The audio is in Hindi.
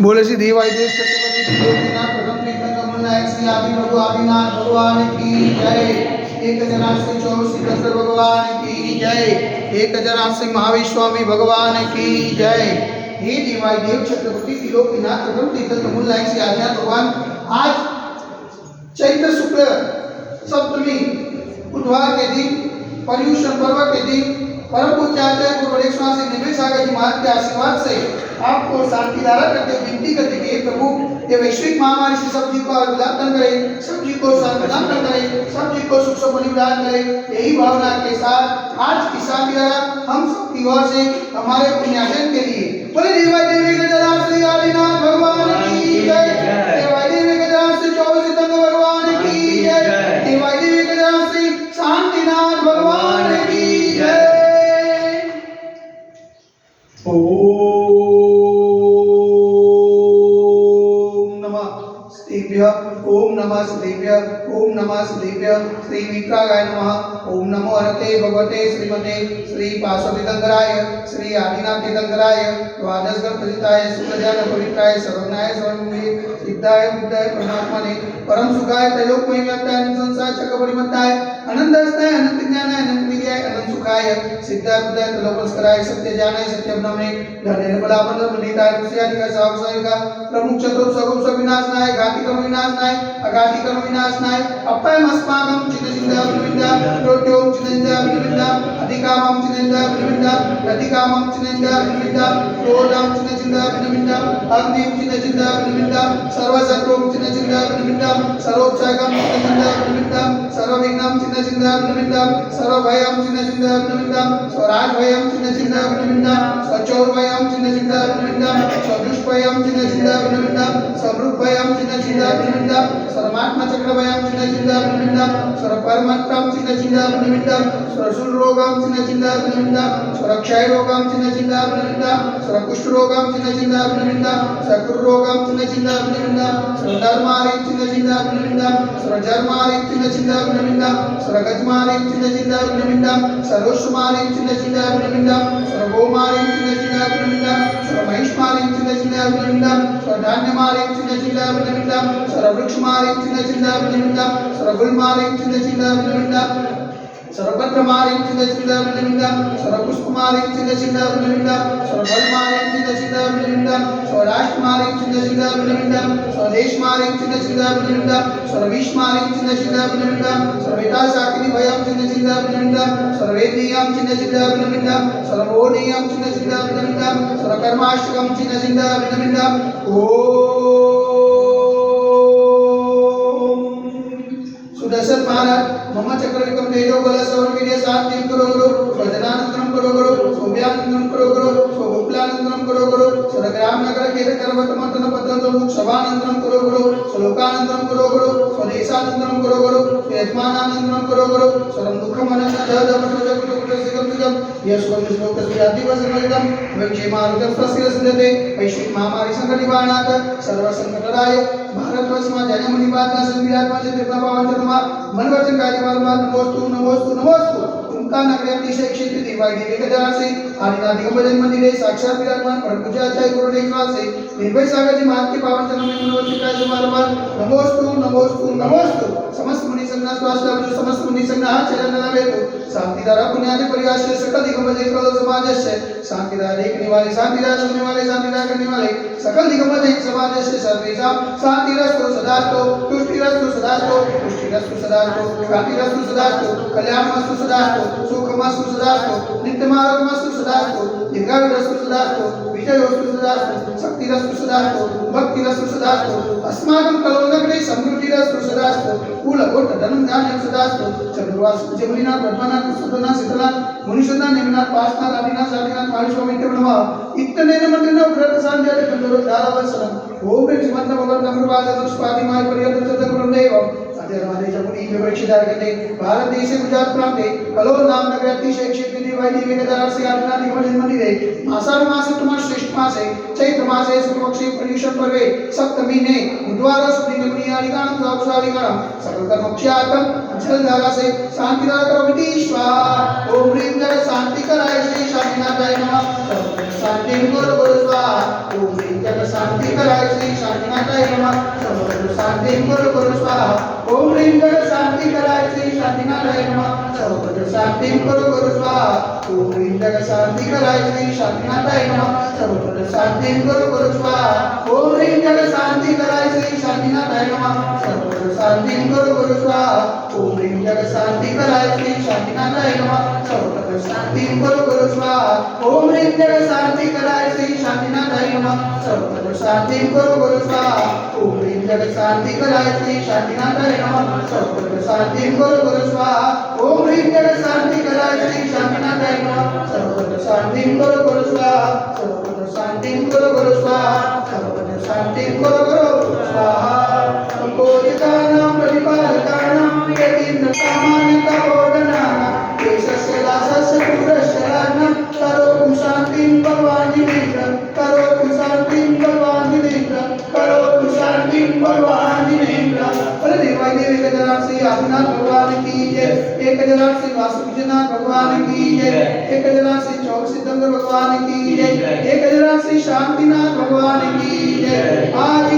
बोले श्री देवाय देव छत्रपति गोपीनाथ प्रथम तीर्थंकर मुन्नायक श्री आदि प्रभु आदिनाथ भगवान की जय। एक हजार श्री चौबीस सिद्धेश्वर भगवान की जय। एक हजार श्री महावीर स्वामी भगवान की जय। हे देवाय देव छत्रपति त्रिलोकीनाथ प्रथम तीर्थंकर मुन्नायक श्री आदिनाथ भगवान, आज चैत्र शुक्ल सप्तमी बुधवार के दिन पर्युषण पर्व के दिन परम पूज्य आचार्य गुरु श्री निमेश सागर जी महाराज के आशीर्वाद से आपको शांति धारा करते हुए विनती करते कि प्रभु ये वैश्विक महामारी से सब जी को विलापन करे, सब जी को प्रदान करे, सब जी को सुख समृद्धि प्रदान करे। यही भावना के साथ आज की शांति धारा हम सब की ओर से हमारे पुण्यार्जन के लिए बोले देवाय देवी गजानन श्री आदिनाथ भगवान की जय। देवाय देवी गजानन श्री चौबीस सिद्धेश्वर भगवान की जय। देवाय देवी गजानन श्री शांतिनाथ भगवान की जय। ओम नमः श्रीदेव्य ओम नमः श्रीदेव्य श्री विक्रागाय नमः। ओम नमो हरते भगवते श्रीमते श्री पार्श्वतीर्थंकराय श्री आदिनाथ तीर्थंकराय द्वादश गणपतिताय सुखजान पवित्राय सर्वज्ञाय सर्वज्ञे सिद्धाय बुद्धाय परमात्मने परम सुखाय त्रैलोक्यमय व्याप्ताय संसार चक्र परिमत्ताय अनंतस्ताय अनंत ज्ञानाय अनंत विद्याय अनंत सुखाय सिद्धाय बुद्धाय त्रिलोकस्कराय सत्य ज्ञानाय सत्य ब्रह्मणे धन्य निर्मलानंद पुनीताय ऋषियादिका सावसायिका प्रमुख चतुर्थ सगुण सब विनाशनाय घाती कर्म विनाशनाय अघाती कर्म विनाशनाय अपाय अस्माकं चिन्नचिन्ता विनिविदा रोट्यों चिन्नचिन्ता विनिविदा अधिकामं चिन्नचिन्ता विनिविदा प्रतिकामं चिन्नचिन्ता विनिविदा क्रोधं चिन्नचिन्ता विनिविदा अग्निं चिन्नचिन्ता विनिविदा सर्वशत्रुं चिन्नचिन्ता विनिविदा सर्वोपचागं चिन्नचिन्ता विनिविदा सर्वविघ्नं चिन्नचिन्ता विनिविदा सर्वभयं चिन्नचिन्ता विनिविदा स्वराजभयं चिन्नचिन्ता विनिविदा स्वचोरभयं चिन्नचिन्ता विनिविदा स्वदुष्भयं चिन्नचिन्ता विनिविदा स्वमृगभयं चिन्नचिन्ता विनिविदा सर्वात्मा चक्रभयं चिन्नचिन्ता विनिविदा सर्वपरमत्तं चिन्नचिन्ता विनिविदा सर्वशूलरोगं चिन्नचिन्ता विनिविदा सर्वक्षयरोगं चिन्नचिन्ता विनिविदा सर्वकुष्ठरोगं चिन्नचिन्ता विनिविदा सर्वकुष्ठरोगं चिन्नचिन्ता विनिविदा सर्वधर्मारिं चिन्नचिन्ता विनिविदा सर्वजर्मारिं चिन्नचिन्ता विनिविदा सर्वगजमारिं चिन्नचिन्ता विनिविदा सर्वोषमारिं चिन्नचिन्ता विनिविदा सर्वगोमारिं चिन्नचिन्ता विनिविदा सर्वमहिष्मारिं चिन्नचिन्ता विनिविदा सर्वधान्यमारिं चिन्नचिन्ता विनिविदा सर्ववृक्षमारिं चिन्नचिन्ता विनिविदा सर्वगुल्मारिं चिन्नचिन्ता विनिविदा सर्वपत्रमारिं चिन्नचिन्ता विनिविदा सर्वपुष्पमारिं चिन्नचिन्ता विनिविदा सर्वफलमारिं चिन्नचिन्ता विनिविदा स्वराष्ट्रमारिं चिन्नचिन्ता विनिविदा स्वदेशमारिं चिन्नचिन्ता विनिविदा सर्वविश्वमारिं चिन्नचिन्ता विनिविदा सर्वेताशाकिनीभयं चिन्नचिन्ता विनिविदा सर्वेदीयं चिन्नचिन्ता विनिविदा सर्वोदीयं चिन्नचिन्ता विनिविदा सर्वकर्माष्टकं चिन्नचिन्ता विनिविदा सुदर्शन महाराज मम चक्रविक्रम तेजो बल सौरवीर्य शांति करो गुरु स्वजनानंदनम करो गुरु सौम्यानंदनम करो गुरु स्वगोकुलानंदनम करो गुरु सर्वग्राम नगर खेत करवत मंथन पतंग सभानंदनम करो गुरु श्लोकानंदनम करो गुरु स्वदेशानंदनम करो गुरु यजमानानंदनम करो गुरु सर्व दुःखम अनंत जद जद यशोकस्यादिवसमयम् वक्षेमारुतं स्वस्य सिद्धते वैश्विक महामारी संकट निवारणार्थ सर्व संकटराय भारतवर्षमा जन्मनिवातना संविधात्मा चित्रपा पावनचरमा मनवचन कार्यवारंवार नमोस्तु नमोस्तु नमोस्तु उनका नगरी अतिशय क्षेत्र देवाय देवी गजानन से आदिनाथ दिगंबर मंदिर साक्षात विराजमान परम पूज्य आचार्य गुरु देवनाथ से निर्भय सागर जी महाराज के पावन चरणों में मनोवचन कार्यवारंवार नमोस्तु नमोस्तु नमोस्तु समस्त मुनि संघ स्वास्थ्य समस्त मुनि संघ चरण नवेतु शांति धारा पुण्यादि परिवार से सकल दिगंबर समाज से शांति धारा देखने वाले शांति धारा सुनने वाले शांति धारा करने वाले सकल दिगंबर समाज से सर्वेशा शांति रस्तु सदास्तु तुष्टि रस्तु सदास्तु पुष्टि रस्तु सदास्तु शांति रस्तु सदास्तु कल्याण मस्तु सदास्तु सुख मस्तु सदास्तु नित्यमार्ग मस्तु सदास्तु दीर्घायु रस्तु सदास्तु विजय वस्तु सदास्तु शक्ति रस्तु सदास्तु भक्ति रस्तु सदास्तु अस्माकं कलोनगरे समृद्धि रस्तु सदास्तु कुल गोत्र धनं धान्यं सदास्तु चंद्रवास जमुनीनाथ पद्मनाथ सुतनाथ शीतलनाथ मुनीश्वरनाथ नेमिनाथ पार्श्वनाथ आदिनाथ सादिनाथ महाविष्णु नमः इतने नमन व्रत सांध्याय कंदरो धारावसनं ओम श्रीमंत भगवान नमृवाद अनुष्पादि माय पर्यंत सदगुरुं देवं अधर्मादे जमुनी विवक्षितार करते भारत देश गुजरात प्रांते कलोल नाम नगर अतिशय क्षेत्र देवाय देवी गजानन से आदिनाथ दिगंबर मंदिरे आषाढ़ मास तुम्हार श्रेष्ठ मास है चैत्र मास है शुक्ल पक्ष पर्युषण पर्वे सप्तमी ने बुधवार सुदी मुनि आदिगणम साक्षादिगणम सकल कर्मक्षयातम जल धारा से शांति धारा करो विदिश्वा ओम ह्रीं जल शांति कराय श्री शांतिनाथाय नमः शांति गुरु गुरु स्वाहा ओम ह्रीं जल शांति कराय शांतिनाथाय नमः सर्वत्र शांतिं कुरु कुरु स्वाहा ओम ह्रीं जगत शांति कराय श्री शांतिनाथाय नमः सर्वत्र शांतिं कुरु कुरु स्वाहा ओम ह्रीं जगत शांति कराय श्री शांतिनाथाय नमः सर्वत्र शांतिं कुरु कुरु स्वाहा ओम ह्रीं जगत शांति कराय श्री शांतिनाथाय नमः सर्वत्र शांतिं कुरु कुरु स्वाहा ओम ह्रीं जगत शांति कराय श्री शांतिनाथाय नमः सर्वत्र शांतिं कुरु कुरु स्वाहा ओम ह्रीं जगत शांति कराय श्री शांतिनाथाय नमः सर्वत्र शांतिं कुरु कुरु स्वाहा ओम ह्रीं जगत शांति कराय श्री शांतिनाथाय नमः सर्वत्र शांतिं कुरु कुरु स्वाहा ओम ह्रीं जगत शांति कराय श्री शांतिनाथाय नमः सर्वत्र शांतिं कुरु कुरु स्वाहा सर्वत्र शांतिं कुरु कुरु स्वाहा सर्वत्र शांतिं कुरु कुरु स्वाहा संकोचितानां प्रतिपालकानां यतीन्द्रसामान्यतपोधनानां देशस्य दासस्य पुत्रस्य राज्ञं करोतु शान्तिं भगवान् जिनेन्द्र करोतु शान्तिं भगवान् जिनेन्द्र करोतु शान्तिं भगवान् जिनेन्द्र बोले देवाय देव एक हजार श्री आदिनाथ भगवान की जय एक हजार श्री वासुकीनाथ भगवान की जय एक हजार श्री चौक सिद्धंकर भगवान की जय एक हजार श्री शांतिनाथ भगवान की जय आज